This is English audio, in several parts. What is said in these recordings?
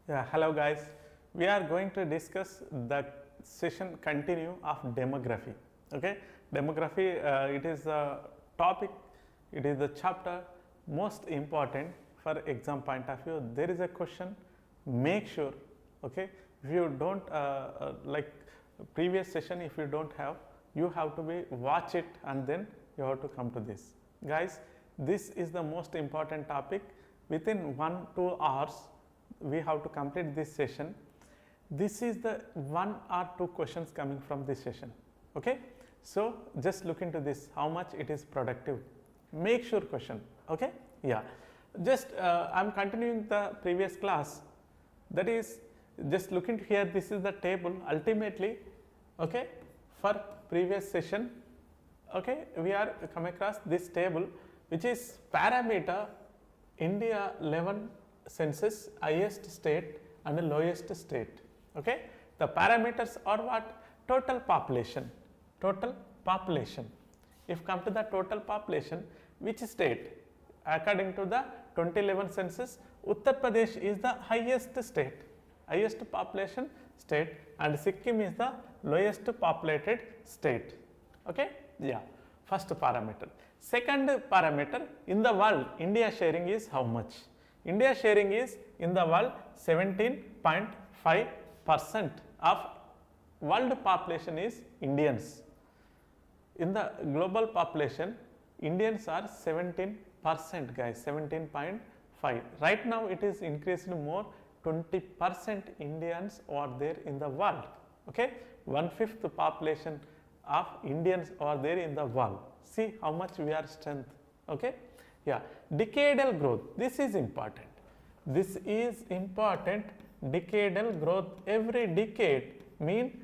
Yeah, hello guys. We are going to discuss the session continue of demography. Okay, demography. It is a topic. It is the chapter most important for exam point of view. There is a question. Make sure. Okay, if you don't like previous session, if you don't have, you have to be watch it and then you have to come to this. Guys, this is the most important topic. Within 1-2 hours we have to complete this session. This is the 1 or 2 questions coming from this session. Okay, so just look into this, how much it is productive. Make sure question. Okay, yeah, just I am continuing the previous class. That is, just look into here, this is the table ultimately. Okay, for previous session, okay, we are come across this table which is parameter India 11 census, highest state and lowest state. Okay, the parameters are what? Total population. Total population. If come to the total population, which state? According to the 2011 census, Uttar Pradesh is the highest state, highest population state, and Sikkim is the lowest populated state. Okay, yeah, first parameter. Second parameter, in the world, India sharing is how much? India sharing is in the world 17.5% of world population is Indians. In the global population, Indians are 17% guys, 17.5. Right now it is increased more, 20% Indians are there in the world. Okay, 1/5 population of Indians are there in the world. See how much we are strength. Okay, yeah, decadal growth, this is important. This is important. Decadal growth, every decade mean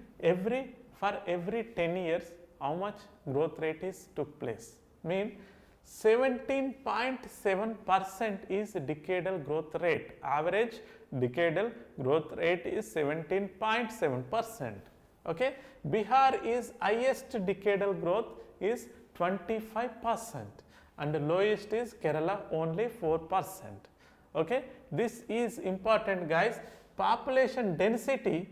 for every 10 years how much growth rate is took place. Mean 17.7% is decadal growth rate. Average decadal growth rate is 17.7%. Okay, Bihar is highest decadal growth is 25% and the lowest is Kerala only 4%. Okay, this is important guys. Population density,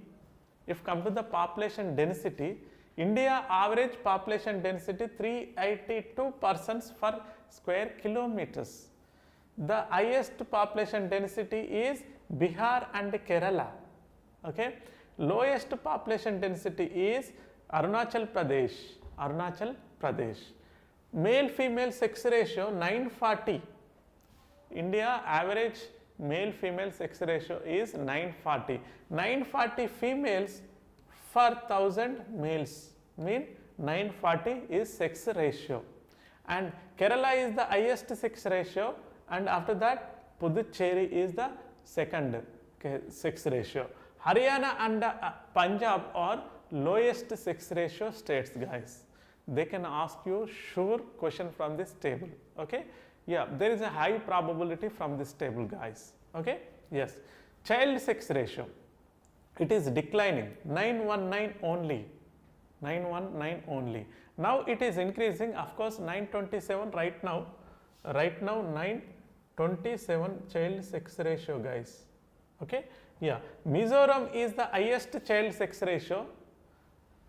if come to the population density, India average population density 382 persons per square kilometers. The highest population density is Bihar and Kerala. Okay, lowest population density is Arunachal Pradesh. Arunachal Pradesh. Male female sex ratio 940. India average male female sex ratio is 940. 940 females for 1000 males, mean 940 is sex ratio. And Kerala is the highest sex ratio, and after that Puducherry is the second sex ratio. Haryana and Punjab are lowest sex ratio states guys. They can ask you sure question from this table. Okay, yeah, there is a high probability from this table guys. Okay, yes, child sex ratio, it is declining, 919 only, 919 only. Now it is increasing, of course 927 right now 927 child sex ratio guys. Okay, yeah, Mizoram is the highest child sex ratio.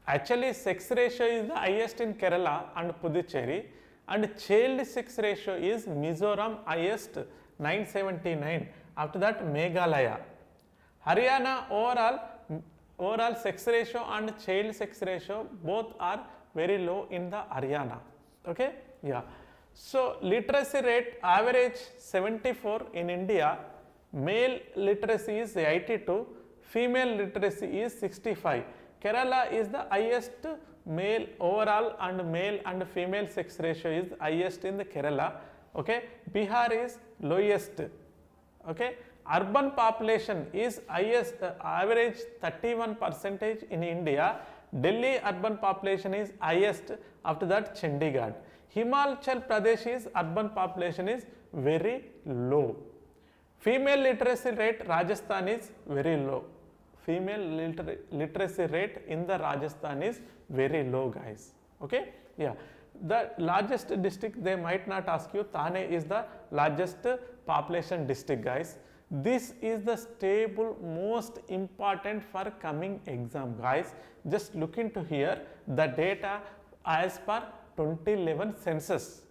Actually sex ratio is the highest in Kerala and Puducherry, and child sex ratio is Mizoram highest 979. After that Meghalaya. Haryana overall sex ratio and child sex ratio both are very low in the Haryana. Okay, yeah. So literacy rate average 74 in India. Male literacy is 82, female literacy is 65. Kerala is the highest male overall, and male and female sex ratio is highest in the Kerala. Okay, Bihar is lowest. Okay, urban population is highest, average 31% in India. Delhi urban population is highest, after that Chandigarh. Himachal Pradesh is urban population is very low. Female literacy rate Rajasthan is very low. Female literacy rate in the Rajasthan is very low guys. Okay, yeah, the largest district they might not ask you, Thane is the largest population district guys. This is the stable most important for coming exam, guys. Just look into here the data as per 2011 census.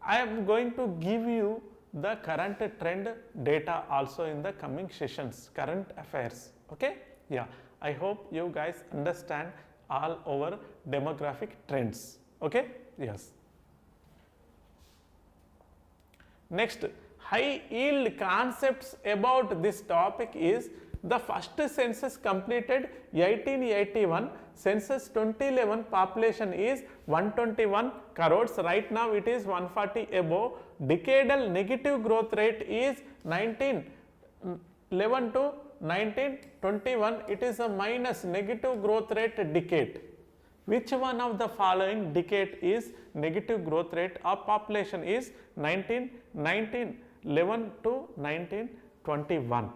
I am going to give you the current trend data also in the coming sessions, current affairs. Okay, yeah, I hope you guys understand all over demographic trends. Okay, yes. Next, high yield concepts about this topic is the first census completed 1881, census 2011 population is 121 crores, right now it is 140 above, decadal negative growth rate is 1911 to 1921, it is a minus negative growth rate decade. Which one of the following decade is negative growth rate of population is 1911 to 1921.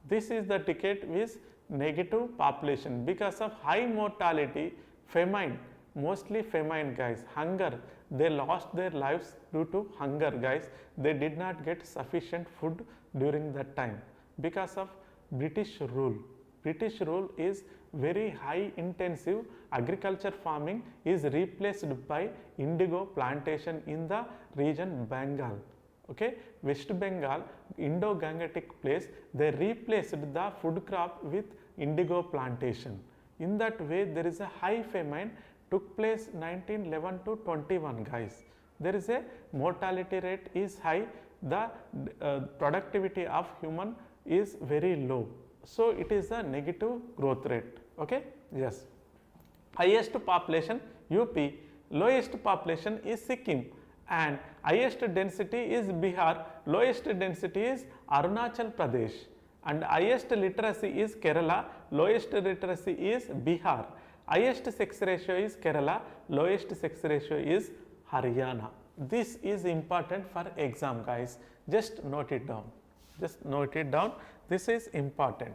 This is the decade with negative population because of high mortality, famine, mostly famine, guys, hunger. They lost their lives due to hunger, guys. They did not get sufficient food during that time because of British rule. British rule is very high intensive agriculture farming is replaced by indigo plantation in the region Bengal. Okay, West Bengal, Indo-Gangetic place, they replaced the food crop with indigo plantation. In that way, there is a high famine took place 1911 to 21, guys. There is a mortality rate is high, the productivity of human is very low. So, it is a negative growth rate. Okay, yes. Highest population UP, lowest population is Sikkim, and highest density is Bihar, lowest density is Arunachal Pradesh, and highest literacy is Kerala, lowest literacy is Bihar, highest sex ratio is Kerala, lowest sex ratio is Haryana. This is important for exam, guys. Just note it down. Just note it down. This is important.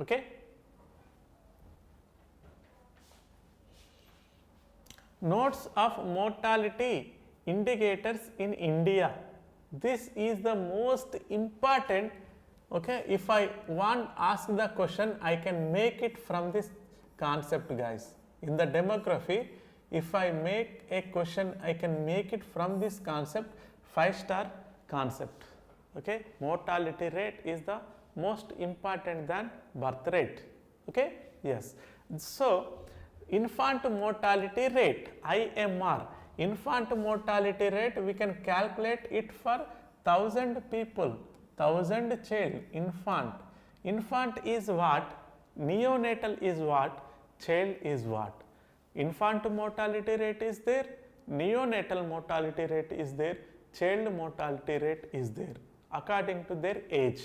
Okay. Notes of mortality indicators in India. This is the most important. Okay, if I want ask the question, I can make it from this concept, guys. In the demography, if I make a question, I can make it from this concept, 5-star concept. Okay, mortality rate is the most important than birth rate. Okay, yes. So, infant mortality rate, IMR, infant mortality rate, we can calculate it for 1000 people, 1000 child, infant. Infant is what? Neonatal is what? Child is what? Infant mortality rate is there, neonatal mortality rate is there, child mortality rate is there according to their age.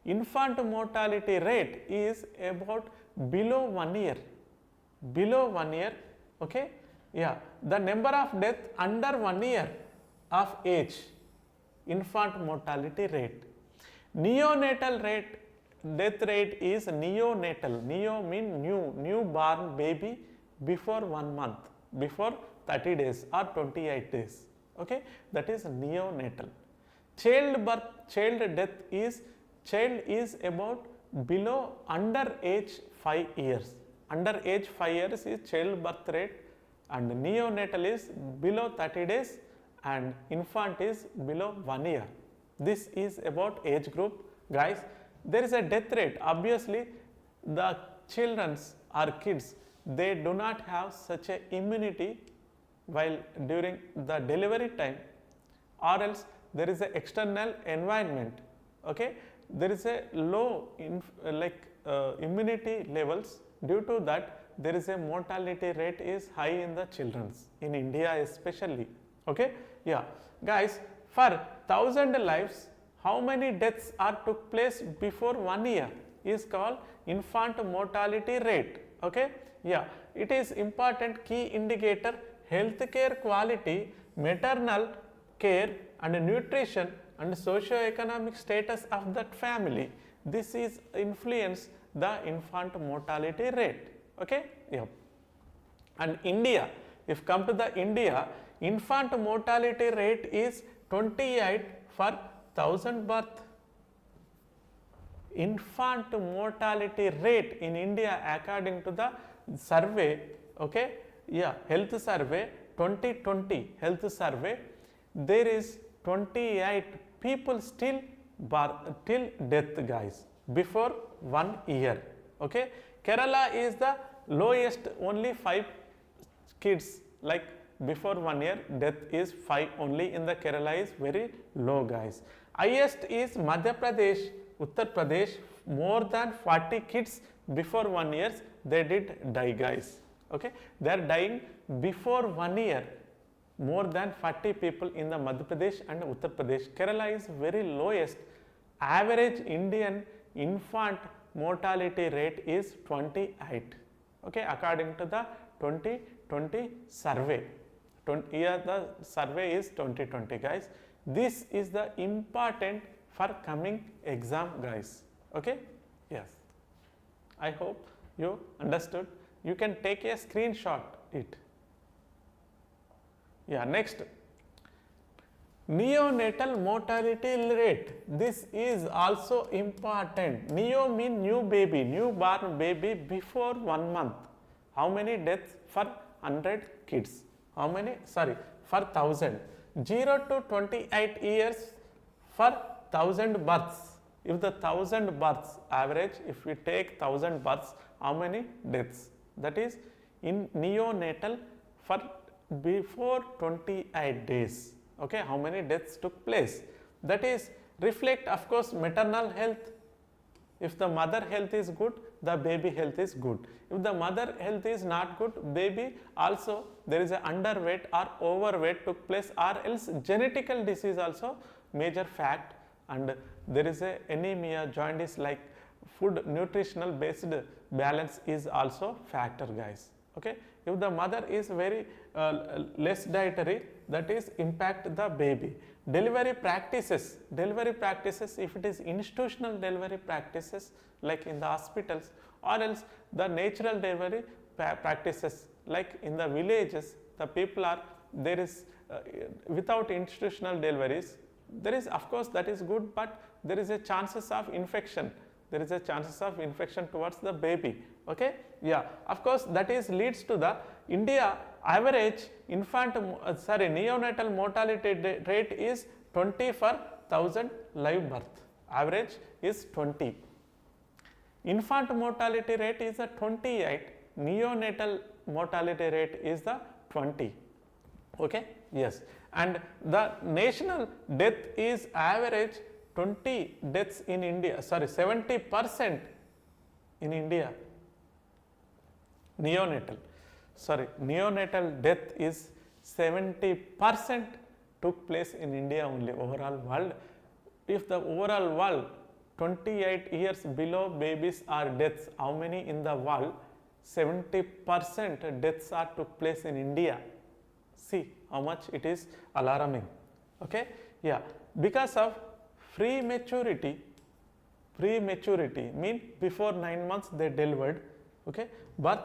Infant mortality rate is about below 1 year, below 1 year. Okay, yeah, the number of death under 1 year of age, infant mortality rate. Neonatal rate, death rate is neonatal, neo mean newborn baby before 1 month, before 30 days or 28 days. Okay, that is neonatal. Childbirth, child death is, child is about below under age 5 years. Under age 5 years is childbirth rate, and neonatal is below 30 days and infant is below 1 year. This is about age group, guys. There is a death rate. Obviously, the children's or kids, they do not have such a immunity while during the delivery time, or else there is a external environment. Okay, there is a low immunity levels. Due to that, there is a mortality rate is high in the children's, in India especially. Okay, yeah, guys, for 1000 lives, how many deaths are took place before 1 year is called infant mortality rate. Okay, yeah, it is important key indicator, healthcare quality, maternal care and nutrition and socio-economic status of that family. This is influence the infant mortality rate. Okay, yeah. And India, if come to the India, infant mortality rate is 28 for 1000 birth. Infant mortality rate in India according to the survey, okay, yeah, health survey 2020 health survey, there is 28 people still till death guys before 1 year, okay. Kerala is the lowest, only 5 kids, like before 1 year death is 5 only in the Kerala is very low guys. Highest is Madhya Pradesh, Uttar Pradesh, more than 40 kids before 1 year they did die guys, okay. They are dying before 1 year, more than 40 people in the Madhya Pradesh and Uttar Pradesh. Kerala is very lowest. Average Indian infant mortality rate is 28, okay, according to the 2020 survey. Here the survey is 2020 guys. This is the important for coming exam guys, okay. Yes, I hope you understood. You can take a screenshot it. Yeah, next, neonatal mortality rate. This is also important. Neo mean new baby, newborn baby before 1 month. How many deaths for 100 kids? How many? Sorry, for 1000. 0 to 28 years for 1000 births. If the 1000 births average, if we take 1000 births, how many deaths? That is in neonatal for before 28 days, okay, how many deaths took place. That is reflect of course maternal health. If the mother health is good, the baby health is good. If the mother health is not good, baby also there is a underweight or overweight took place, or else genetical disease also major fact, and there is a anemia, jaundice, like food nutritional based balance is also factor guys, okay. If the mother is very less dietary, that is impact the baby. Delivery practices, if it is institutional delivery practices like in the hospitals, or else the natural delivery practices like in the villages, the people are there is without institutional deliveries, there is of course that is good, but there is a chances of infection, there is a chances of infection towards the baby, okay. Yeah, of course that is leads to the India average infant neonatal mortality rate is 20 for 1000 live birth, average is 20. Infant mortality rate is a 28, neonatal mortality rate is the 20, okay. Yes, and the national death is average 20 deaths in India, sorry 70% in India, neonatal death is 70% took place in India only, overall world. If the overall world 28 years below babies are deaths, how many in the world? 70% deaths are took place in India. See how much it is alarming, okay. Yeah, because of prematurity mean before 9 months they delivered, okay. Birth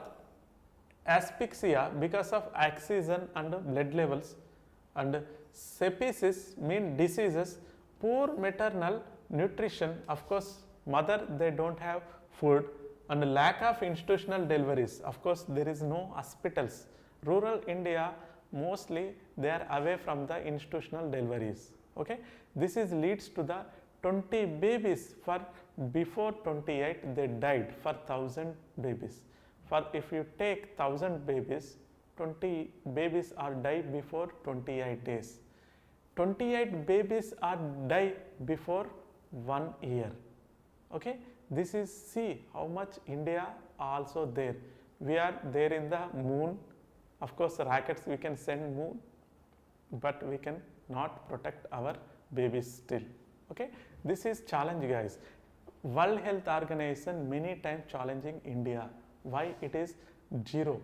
asphyxia because of oxygen and blood levels, and sepsis mean diseases, poor maternal nutrition, of course mother they don't have food, and lack of institutional deliveries, of course there is no hospitals. Rural India mostly they are away from the institutional deliveries, okay. This is leads to the 20 babies for before 28 they died for 1000 babies. For if you take 1000 babies, 20 babies are die before 28 days. 28 babies are die before 1 year, okay. This is, see how much India also there. We are there in the moon, of course rockets we can send moon, but we can not protect our babies still, okay. This is challenge guys. World Health Organization many times challenging India. Why it is 0?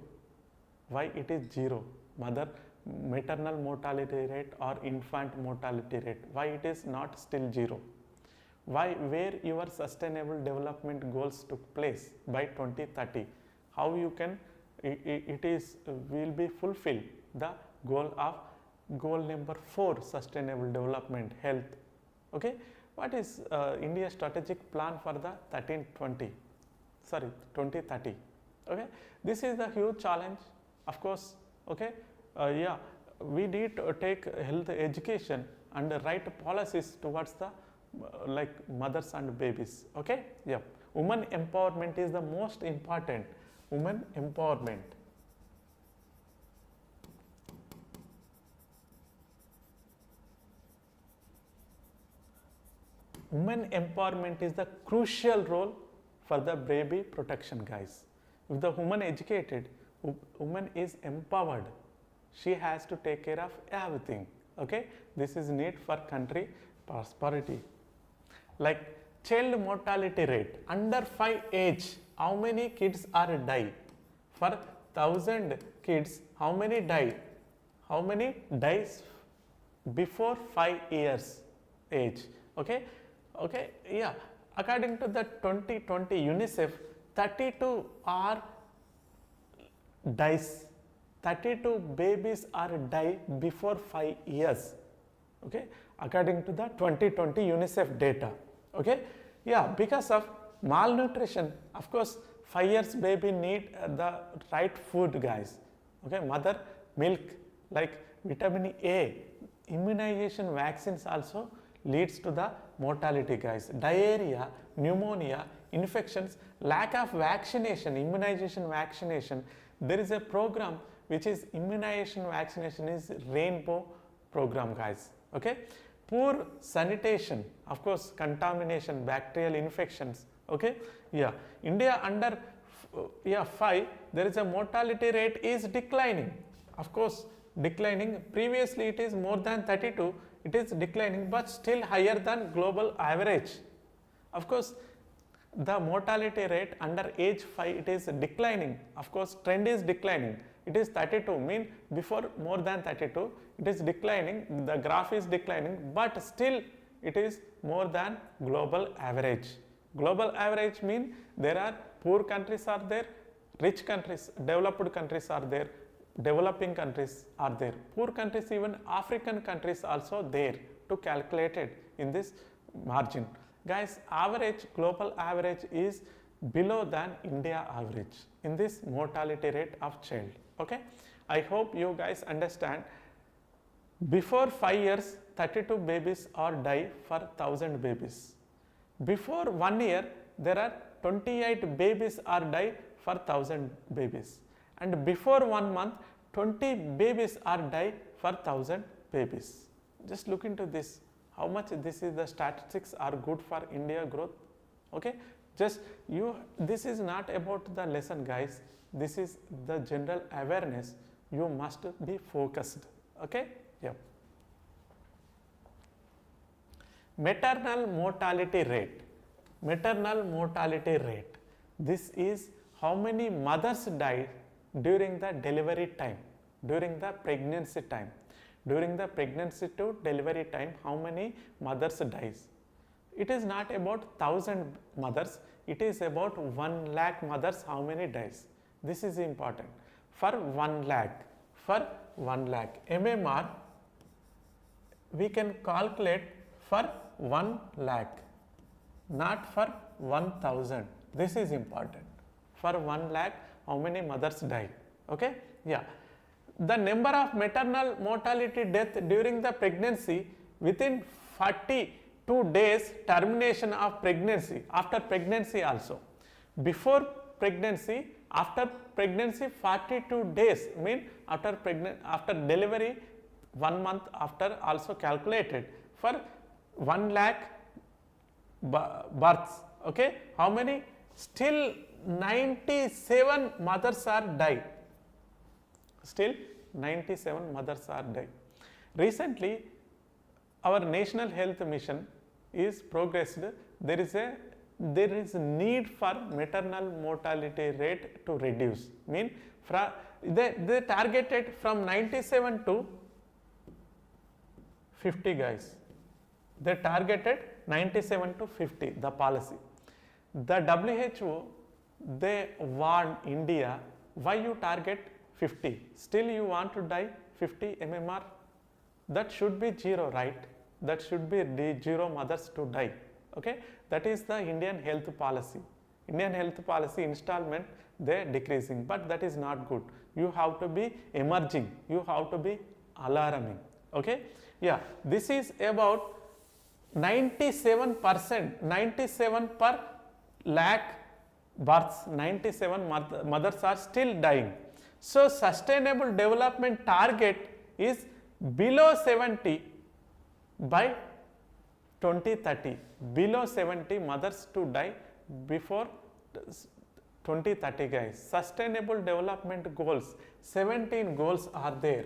Why it is 0? Maternal mortality rate or infant mortality rate, why it is not still 0? Why, where your sustainable development goals took place by 2030? How you can, it is will be fulfill the goal of goal number 4, sustainable development, health. Okay, what is India's strategic plan for the 2030? Okay, this is the huge challenge, of course. Okay, yeah, we need to take health education and right policies towards the like mothers and babies. Okay, yeah, women empowerment is the most important. Women empowerment. Women empowerment is the crucial role for the baby protection, guys. If the woman educated, woman is empowered, she has to take care of everything. Okay, this is need for country prosperity. Like child mortality rate under 5 age, how many kids are die? For 1,000 kids, how many die? How many dies before 5 years age? Okay, okay, yeah. According to the 2020 UNICEF, 32 are dies. 32 babies are die before 5 years. Okay, according to the 2020 UNICEF data. Okay, yeah, because of malnutrition. Of course, 5 years baby need the right food, guys. Okay, mother milk like vitamin A, immunization vaccines also leads to the mortality, guys. Diarrhea, pneumonia, infections, lack of vaccination, immunization vaccination. There is a program which is immunization vaccination is rainbow program, guys. Okay, poor sanitation, of course, contamination, bacterial infections. Okay, yeah, India under 5, there is a mortality rate is declining. Of course, declining. Previously, it is more than 32. It is declining, but still higher than global average. Of course, the mortality rate under age 5, it is declining. Of course, trend is declining. It is 32, mean before more than 32, it is declining, the graph is declining, but still it is more than global average. Global average mean there are poor countries are there, rich countries, developed countries are there, developing countries are there, poor countries, even African countries also there to calculate it in this margin. Guys, average, global average is below than India average in this mortality rate of child. Okay, I hope you guys understand. Before 5 years, 32 babies are die for 1,000 babies. Before 1 year, there are 28 babies are die for 1,000 babies. And before 1 month, 20 babies are die for 1,000 babies. Just look into this, how much this is the statistics are good for India growth. Okay, just this is not about the lesson, guys, this is the general awareness, you must be focused. Okay, yeah. Maternal mortality rate, this is how many mothers died during the delivery time, during the pregnancy time. During the pregnancy to delivery time, how many mothers dies? It is not about 1,000 mothers, it is about 1 lakh mothers, how many dies? This is important. For 1 lakh, MMR we can calculate for 1 lakh, not for 1,000. This is important. For 1 lakh, how many mothers die? Okay, yeah. The number of maternal mortality death during the pregnancy within 42 days termination of pregnancy, after pregnancy also. Before pregnancy, after pregnancy 42 days, mean after delivery 1 month after also calculated for 1 lakh births. Okay, how many? Still 97 mothers are died. Still 97 mothers are died. Recently, our National Health Mission is progressed. There is need for maternal mortality rate to reduce. Mean they targeted from 97 to 50, guys. They targeted 97 to 50, the policy. The WHO, they warned India, why you target 50? Still you want to die 50 MMR? that should be 0, right? That should be 0 mothers to die. Okay, that is the Indian health policy. Indian health policy installment, they are decreasing, but that is not good. You have to be emerging, you have to be alarming. Okay, yeah, this is about 97%, 97 per lakh births, 97 mothers are still dying. So sustainable development target is below 70 by 2030, below 70 mothers to die before 2030 guys. Sustainable development goals, 17 goals are there.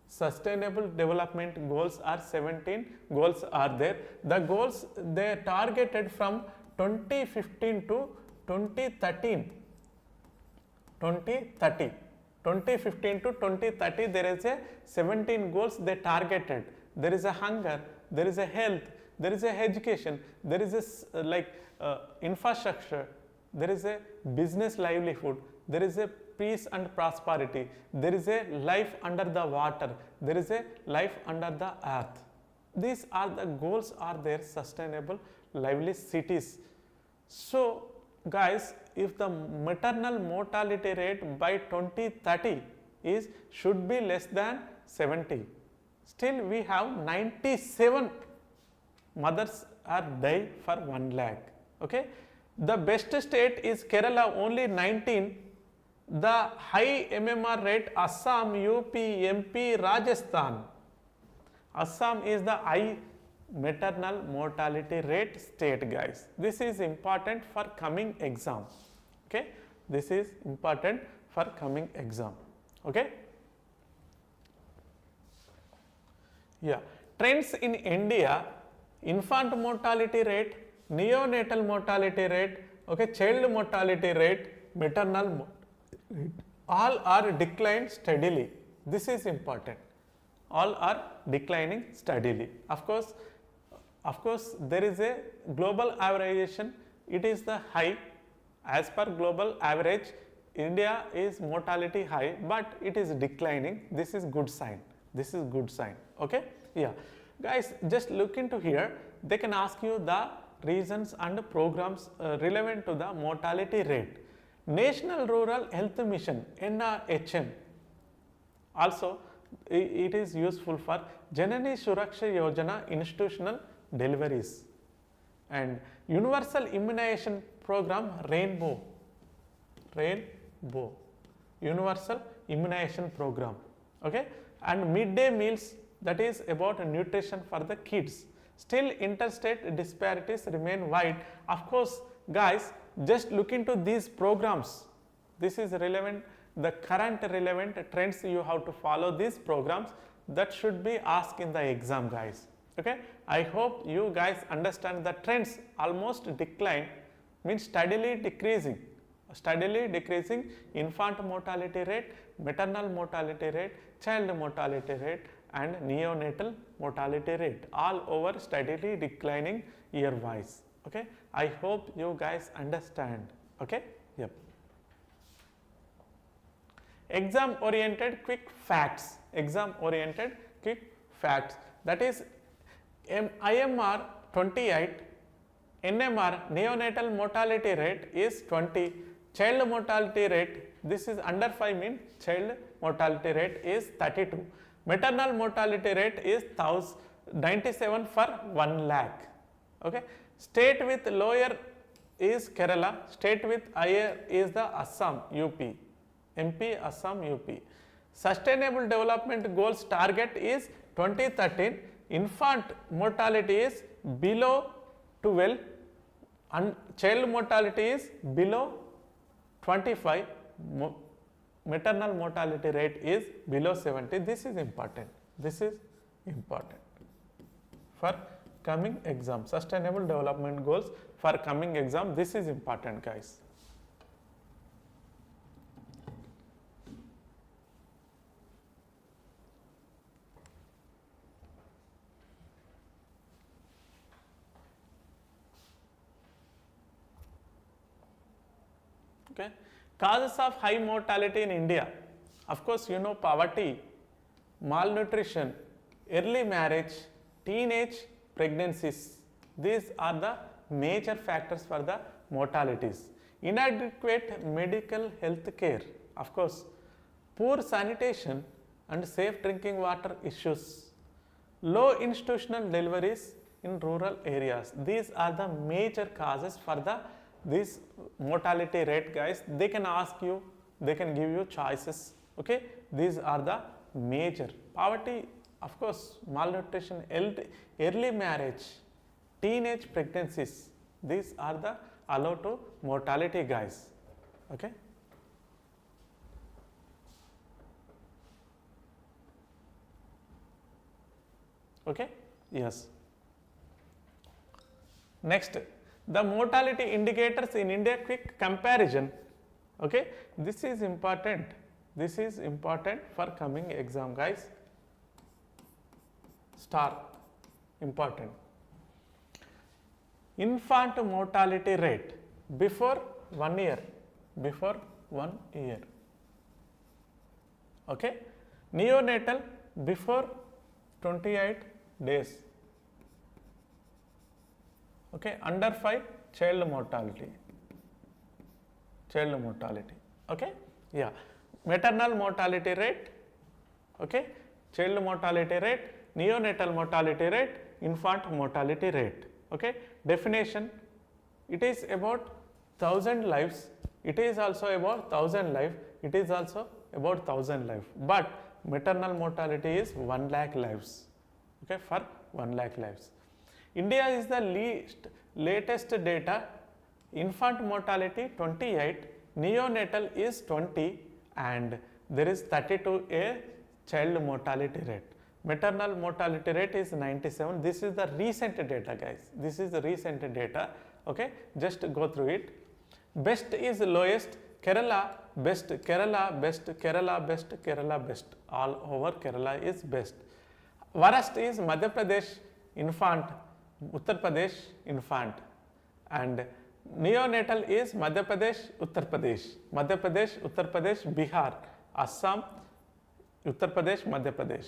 Sustainable development goals are 17 goals are there. The goals they are targeted from 2015 to 2013. 2030. 2015 to 2030 there is a 17 goals they targeted. There is a hunger, there is a health, there is a education, there is a infrastructure, there is a business livelihood, there is a peace and prosperity, there is a life under the water, there is a life under the earth. These are the goals are there, sustainable lively cities. So guys, if the maternal mortality rate by 2030 is should be less than 70, still we have 97 mothers are die for 1 lakh. Okay, the best state is Kerala, only 19. The high MMR rate Assam, UP, MP, Rajasthan. Assam is the high maternal mortality rate state guys. This is important for coming exam. Okay, this is important for coming exam. Okay, yeah, trends in India: infant mortality rate, neonatal mortality rate, okay, child mortality rate, maternal mortality rate, all are declined steadily. This is important. All are declining steadily. Of course, there is a global averagation. It is the high. As per global average, India is mortality high, but it is declining. This is good sign. This is good sign. Okay, yeah, guys, just look into here. They can ask you the reasons and programs relevant to the mortality rate. National Rural Health Mission, NRHM. Also, it is useful for Janani Suraksha Yojana institutional deliveries, and Universal Immunization Program Rainbow, Universal Immunization Program. Okay, and midday meals, that is about nutrition for the kids. Still interstate disparities remain wide. Of course, guys, just look into these programs. This is relevant, the current relevant trends you have to follow these programs that should be asked in the exam guys. Okay, I hope you guys understand the trends. Almost decline means steadily decreasing infant mortality rate, maternal mortality rate, child mortality rate and neonatal mortality rate, all over steadily declining year wise. Okay, I hope you guys understand. Okay, yep. Exam oriented quick facts, that is IMR 28, NMR neonatal mortality rate is 20, child mortality rate, this is under 5 mean child mortality rate is 32, maternal mortality rate is 97 for 1 lakh. Okay, state with lower is Kerala, state with higher is the Assam, UP, MP, Assam, UP. Sustainable Development Goals target is 2013, infant mortality is below 12 and child mortality is below 25, maternal mortality rate is below 70. This is important. This is important for coming exam. Sustainable Development Goals for coming exam. This is important, guys. Okay. Causes of high mortality in India. Of course, you know poverty, malnutrition, early marriage, teenage pregnancies. These are the major factors for the mortalities. Inadequate medical health care, of course, poor sanitation and safe drinking water issues, low institutional deliveries in rural areas. These are the major causes for the this mortality rate, guys. They can ask you, they can give you choices. Okay, these are the major. Poverty, of course, malnutrition, early marriage, teenage pregnancies. These are the allowed to mortality, guys. Okay. Okay. Yes. Next, the mortality indicators in India, quick comparison. Okay, this is important. This is important for coming exam, guys. Star, important. Infant mortality rate before 1 year. Before 1 year. Okay, neonatal before 28 days. Okay, under 5 child mortality. Child mortality. Okay, yeah. Maternal mortality rate. Okay, child mortality rate, neonatal mortality rate, infant mortality rate. Okay, definition, it is about 1000 lives, it is also about 1000 life, it is also about 1000 life, but maternal mortality is 1 lakh lives. Okay, for 1 lakh lives. India is the latest data, infant mortality 28, neonatal is 20, and there is 32 a child mortality rate. Maternal mortality rate is 97. This is the recent data, guys. This is the recent data. Okay, just go through it. Best is lowest, Kerala best, Kerala best, Kerala best, Kerala best. All over Kerala is best. Worst is Madhya Pradesh infant, Uttar Pradesh infant, and neonatal is Madhya Pradesh, Uttar Pradesh, Madhya Pradesh, Uttar Pradesh, Bihar, Assam, Uttar Pradesh, Madhya Pradesh.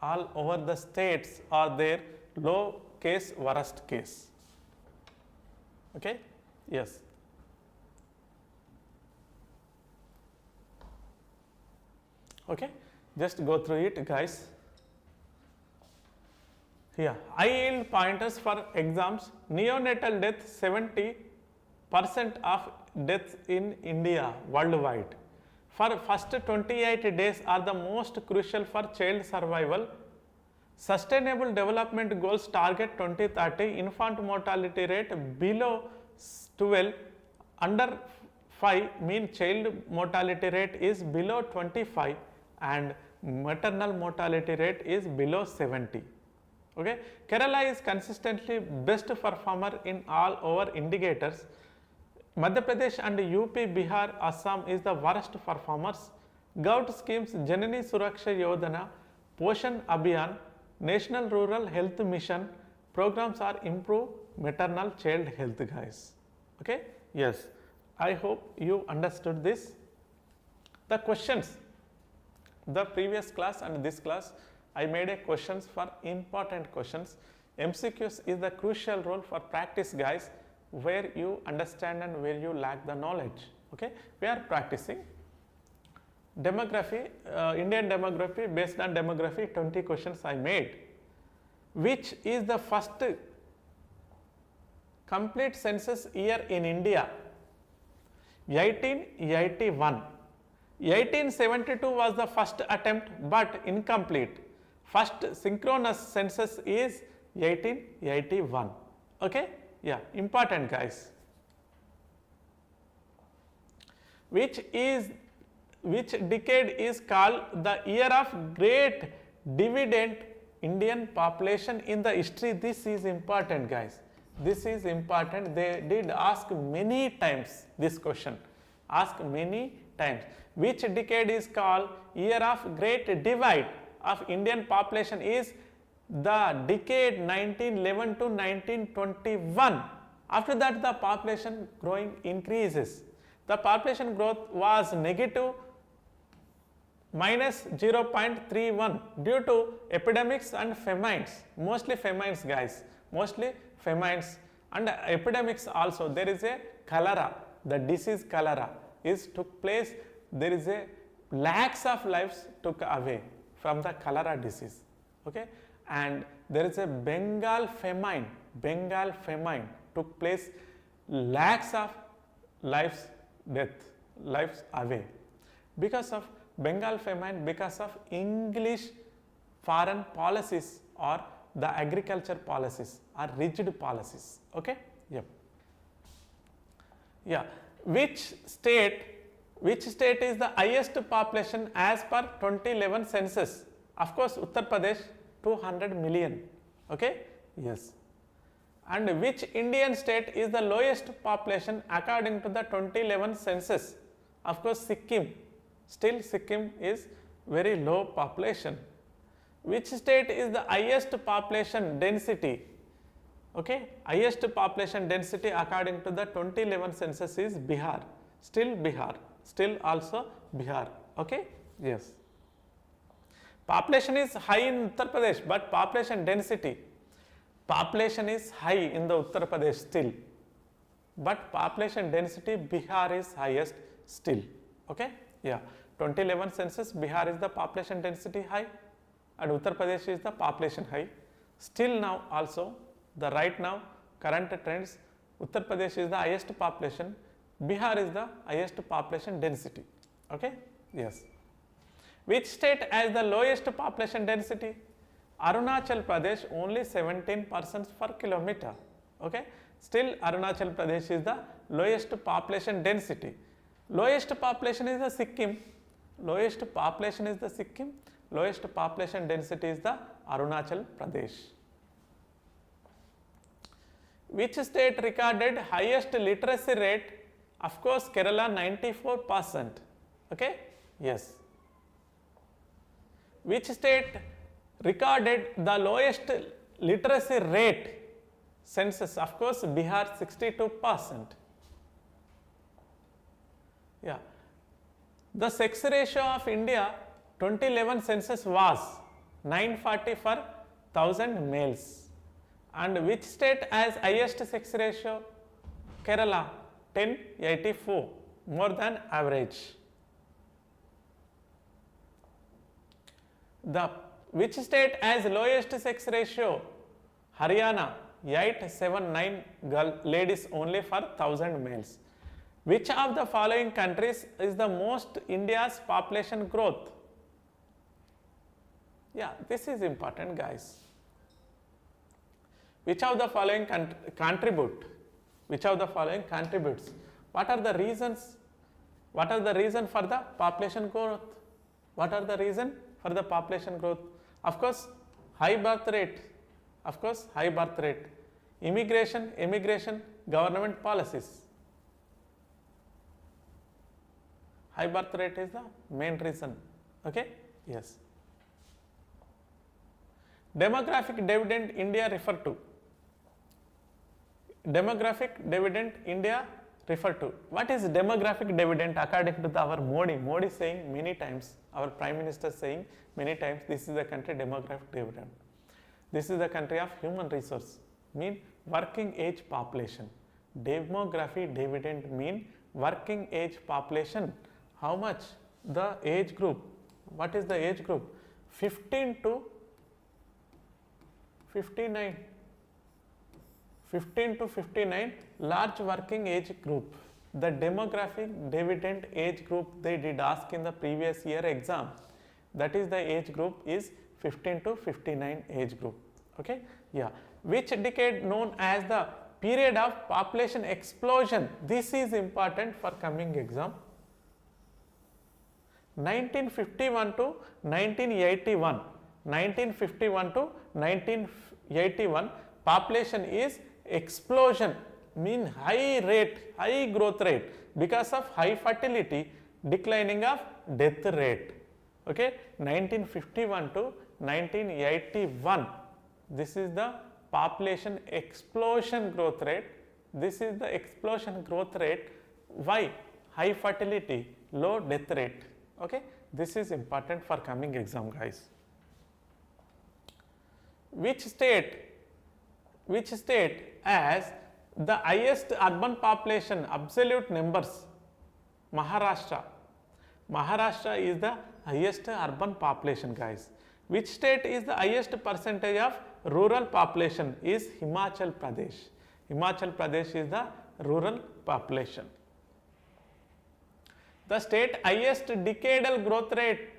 All over the states are there low case, worst case. Okay, yes. Okay, just go through it, guys. Here, high yield pointers for exams. Neonatal death, 70% of deaths in India worldwide. For first 28 days are the most crucial for child survival. Sustainable Development Goals target 2030, infant mortality rate below 12, under 5 mean child mortality rate is below 25, and maternal mortality rate is below 70. Okay. Kerala is consistently best performer in all over indicators. Madhya Pradesh and UP, Bihar, Assam is the worst performers. Gout schemes, Janani Suraksha Yodhana, Poshan Abhiyan, National Rural Health Mission programs are improve maternal child health, guys. Okay, yes, I hope you understood this. The questions, the previous class and this class, I made a questions for important questions. MCQs is the crucial role for practice, guys, where you understand and where you lack the knowledge. Okay, we are practicing demography, Indian demography. Based on demography, 20 questions I made. Which is the first complete census year in India? 1881. 1872 was the first attempt but incomplete. First synchronous census is 1881. Okay, yeah, important, guys. Which decade is called the year of great dividend Indian population in the history? This is important, guys. This is important. They did ask many times this question. Ask many times. Which decade is called year of great divide of Indian population? Is the decade 1911 to 1921. After that, the population growing increases. The population growth was negative minus 0.31 due to epidemics and famines, mostly famines guys, mostly famines and epidemics also. There is a cholera, the disease cholera is took place, there is a lakhs of lives took away from the cholera disease, okay. And there is a Bengal famine took place, lakhs of lives away because of Bengal famine, because of English foreign policies or the agriculture policies or rigid policies, okay. Yep. Yeah, which state is the highest population as per 2011 census? Of course, Uttar Pradesh, 200 million, okay. Yes. And which Indian state is the lowest population according to the 2011 census? Of course, Sikkim. Still Sikkim is very low population. Which state is the highest population density? Okay, highest population density according to the 2011 census is Bihar. Still Bihar. Still also Bihar. Okay. Yes. Population is high in Uttar Pradesh, but population density. Population is high in the Uttar Pradesh still, but population density Bihar is highest still. Okay. Yeah. 2011 census, Bihar is the population density high and Uttar Pradesh is the population high. Still now also, the right now current trends, Uttar Pradesh is the highest population, Bihar is the highest population density. Okay. Yes. Which state has the lowest population density? Arunachal Pradesh, only 17 persons per kilometer. Okay. Still Arunachal Pradesh is the lowest population density. Lowest population is the Sikkim. Lowest population is the Sikkim. Lowest population density is the Arunachal Pradesh. Which state recorded highest literacy rate? Of course, Kerala, 94%. Okay. Yes. Which state recorded the lowest literacy rate census? Of course, Bihar, 62%. Yeah. The sex ratio of India 2011 census was 940 for 1000 males. And which state has highest sex ratio? Kerala, 1084, more than average. Which state has lowest sex ratio? Haryana, 879 ladies only for 1000 males. Which of the following countries is the most India's population growth? Yeah, this is important guys. Which of the following contribute? Which of the following contributes? What are the reasons? What are the reason for the population growth? What are the reason for the population growth? Of course, high birth rate. Of course, high birth rate. Immigration, emigration, government policies. High birth rate is the main reason. Okay? Yes. Demographic dividend India refer to. Demographic dividend India refer to. What is demographic dividend according to our Modi? Modi saying many times, our Prime Minister saying many times, this is the country demographic dividend. This is the country of human resource, mean working age population. Demography dividend mean working age population. How much? The age group. What is the age group? 15 to 59. 15 to 59, large working age group. The demographic dividend age group they did ask in the previous year exam. That is the age group is 15 to 59 age group. Okay? Yeah. Which decade known as the period of population explosion? This is important for coming exam. 1951 to 1981. 1951 to 1981 population is explosion, mean high rate, high growth rate because of high fertility, declining of death rate. Okay, 1951 to 1981. This is the population explosion growth rate. This is the explosion growth rate. Why? High fertility, low death rate. Okay, this is important for coming exam, guys. Which state has the highest urban population absolute numbers? Maharashtra. Maharashtra is the highest urban population, guys. Which state is the highest percentage of rural population? Is Himachal Pradesh. Himachal Pradesh is the rural population. The state highest decadal growth rate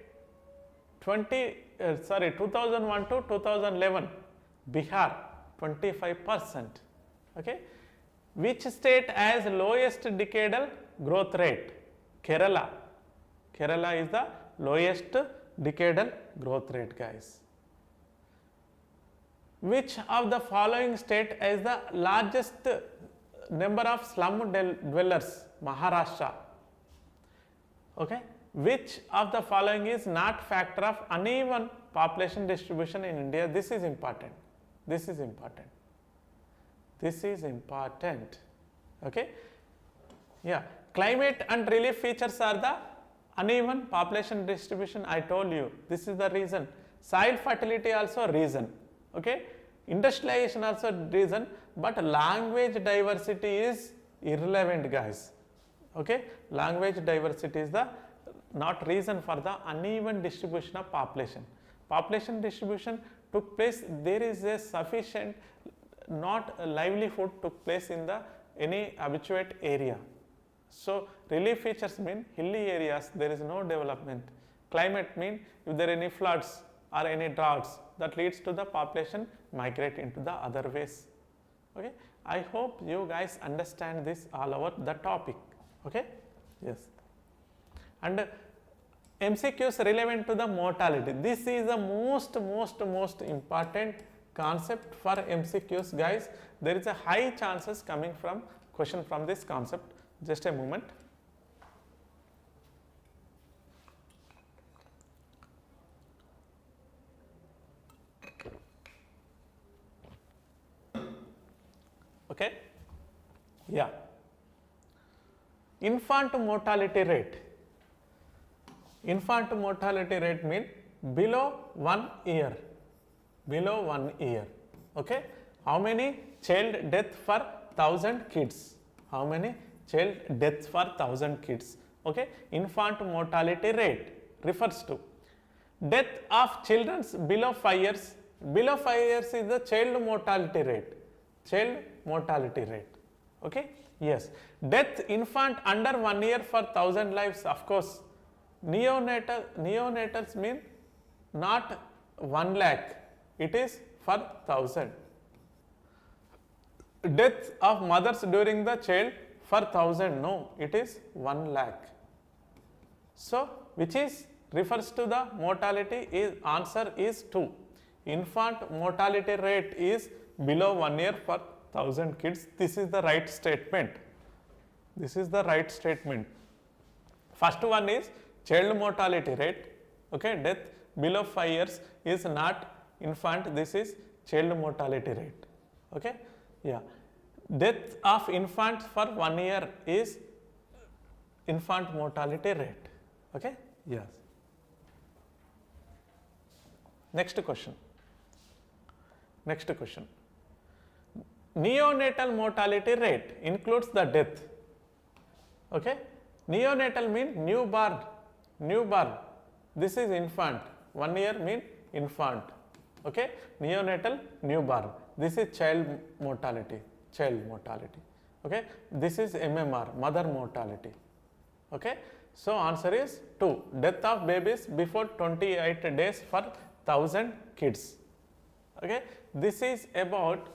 2001 to 2011, Bihar 25%. Okay. Which state has lowest decadal growth rate? Kerala. Kerala is the lowest decadal growth rate, guys. Which of the following state has the largest number of slum dwellers? Maharashtra. Okay. Which of the following is not factor of uneven population distribution in India? This is important. This is important. This is important. Okay. Yeah. Climate and relief features are the uneven population distribution. I told you. This is the reason. Soil fertility also reason. Okay. Industrialization also reason. But language diversity is irrelevant, guys. Okay. Language diversity is the not reason for the uneven distribution of population. Population distribution took place, there is a sufficient not livelihood took place in the any habituate area. So relief features mean hilly areas there is no development. Climate mean if there are any floods or any droughts, that leads to the population migrate into the other ways. Okay. I hope you guys understand this all over the topic. Okay. Yes. And MCQs relevant to the mortality. This is the most important concept for MCQs, guys. There is a high chances coming from question from this concept. Just a moment. Okay. Yeah. Infant mortality rate. Infant mortality rate means below 1 year. Below 1 year. Okay. How many child death for 1000 kids? How many child deaths for 1000 kids? Okay. Infant mortality rate refers to death of children below 5 years. Below 5 years is the child mortality rate. Child mortality rate. Okay. Yes. Death infant under 1 year for 1000 lives, of course. Neonatals mean not 1 lakh, it is for 1000. Death of mothers during the child for 1000, no, it is 1 lakh. So, which is refers to the mortality is answer is 2. Infant mortality rate is below 1 year for 1000 kids. This is the right statement. This is the right statement. First one is child mortality rate. Okay, death below 5 years is not infant, this is child mortality rate. Okay, yeah. Death of infants for 1 year is infant mortality rate. Okay, yes. Next question. Next question. Neonatal mortality rate includes the death. Okay, neonatal means newborn. Newborn. This is infant. 1 year means infant. Okay, neonatal newborn. This is child mortality. Child mortality. Okay, this is MMR, mother mortality. Okay, so answer is 2. Death of babies before 28 days for 1000 kids. Okay, this is about,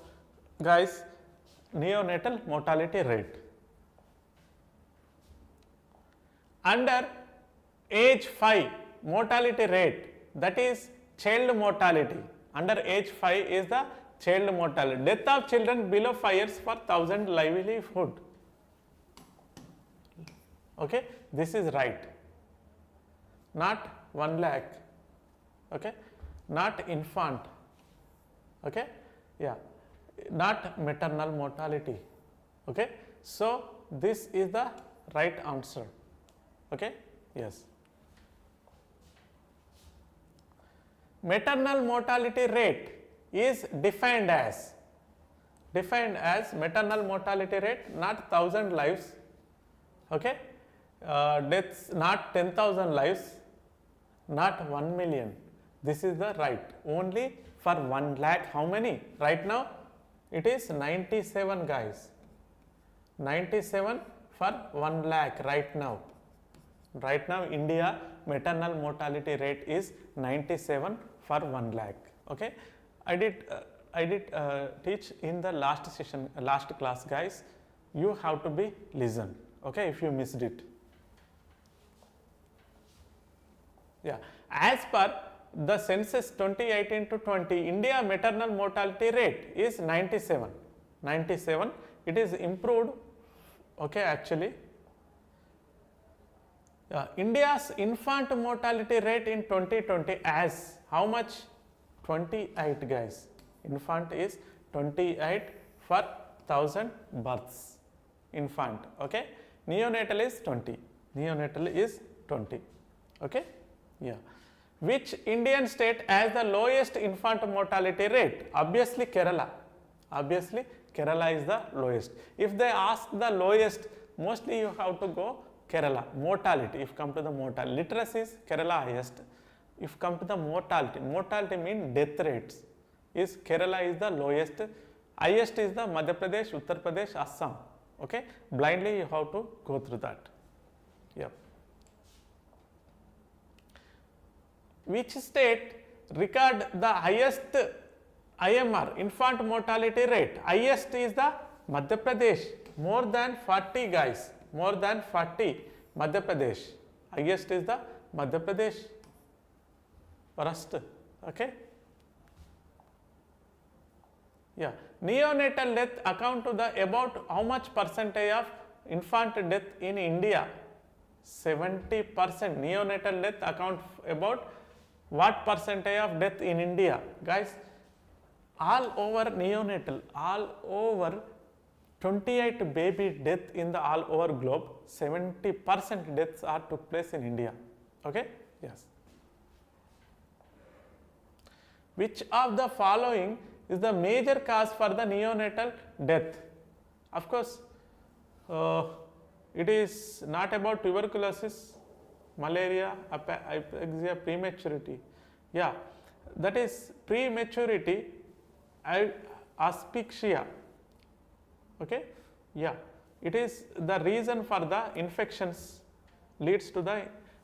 guys, neonatal mortality rate. Under age 5 mortality rate, that is child mortality. Under age 5 is the child mortality. Death of children below 5 years for 1000 livelihood. Okay, this is right. Not 1 lakh. Okay, not infant. Okay, yeah, not maternal mortality. Okay, so this is the right answer. Okay, yes. maternal mortality rate is defined as maternal mortality rate, not 1000 lives, okay, deaths not 10,000 lives, not 1 million. This is the right only for 1 lakh. How many? Right now it is 97 guys, 97 for 1 lakh right now. Right now India maternal mortality rate is 97 for 1 lakh. Okay, I did teach in the last session, last class guys. You have to be listen. Okay, if you missed it. Yeah, as per the census 2018 to 20, India maternal mortality rate is 97. 97. It is improved. Okay, actually. India's infant mortality rate in 2020 as how much? 28 guys. Infant is 28 for 1000 births. Infant. Okay. Neonatal is 20. Neonatal is 20. Okay. Yeah. Which Indian state has the lowest infant mortality rate? Obviously Kerala. Obviously Kerala is the lowest. If they ask the lowest, mostly you have to go Kerala. Mortality, if come to the mortality. Literacy is Kerala highest. If come to the mortality, mortality means death rates, is Kerala is the lowest. Highest is the Madhya Pradesh, Uttar Pradesh, Assam. Okay, blindly you have to go through that. Yep. Which state record the highest IMR, infant mortality rate? Highest is the Madhya Pradesh, more than 40 guys, more than 40 Madhya Pradesh. Highest is the Madhya Pradesh first. Okay. Yeah. Neonatal death account to the about how much percentage of infant death in India? 70%. Neonatal death account about what percentage of death in India? Guys, all over neonatal, all over 28 baby death in the all over globe, 70% deaths are took place in India. Okay? Yes. Which of the following is the major cause for the neonatal death? Of course, it is not about tuberculosis, malaria, apraxia, prematurity. Yeah, that is prematurity, asphyxia. Okay, yeah, it is the reason for the infections leads to the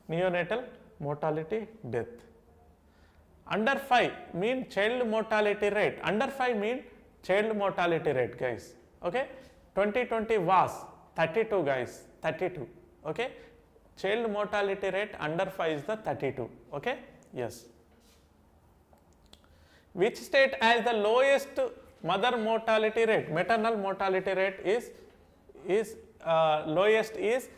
neonatal mortality death. Under 5 mean child mortality rate. Under 5 mean child mortality rate, guys. Okay, 2020 was 32 guys, 32. Okay, child mortality rate under 5 is the 32. Okay, yes. Which state has the lowest mother mortality rate? Maternal mortality rate is lowest is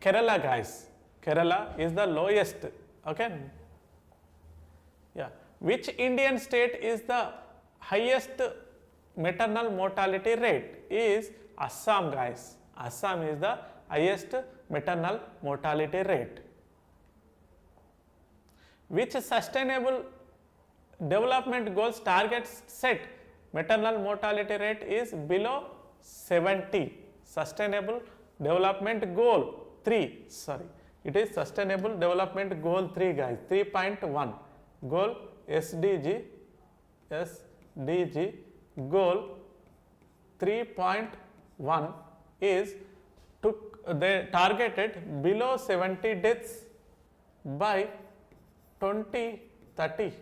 Kerala, guys. Kerala is the lowest. Okay. Yeah. Which Indian state is the highest maternal mortality rate? Is Assam, guys. Assam is the highest maternal mortality rate. Which sustainable development goals targets set maternal mortality rate is below 70. Sustainable development goal 3, sorry, it is sustainable development goal 3, guys, 3.1. Goal SDG goal 3.1 is they targeted below 70 deaths by 2030.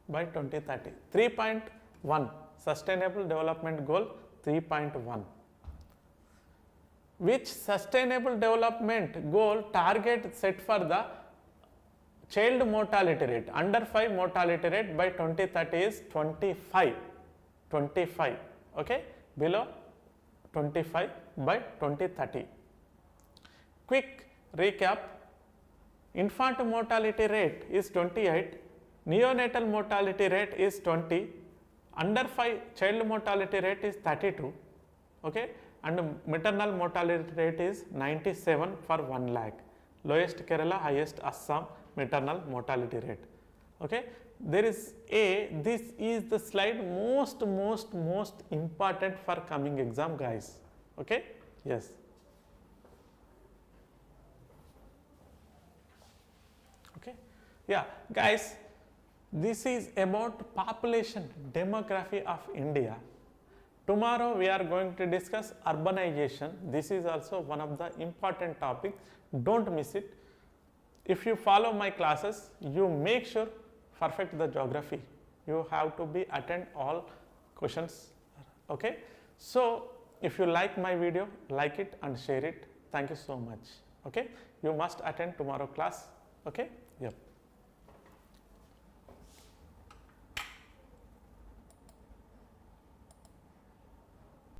By 2030. 3.1 sustainable development goal 3.1. Which sustainable development goal target set for the child mortality rate? Under 5 mortality rate by 2030 is 25. 25. Okay, below 25 by 2030. Quick recap: infant mortality rate is 28, neonatal mortality rate is 20, under 5 child mortality rate is 32, okay, and maternal mortality rate is 97 for 1 lakh. Lowest Kerala, highest Assam maternal mortality rate. Okay, there is this is the slide most important for coming exam, guys. Okay, yes. Okay, yeah, guys, this is about population demography of India. Tomorrow we are going to discuss urbanization. This is also one of the important topics. Don't miss it. If you follow my classes, you make sure perfect the geography. You have to be attend all questions. Okay. So if you like my video, like it and share it. Thank you so much. Okay. You must attend tomorrow class. Okay. Yep.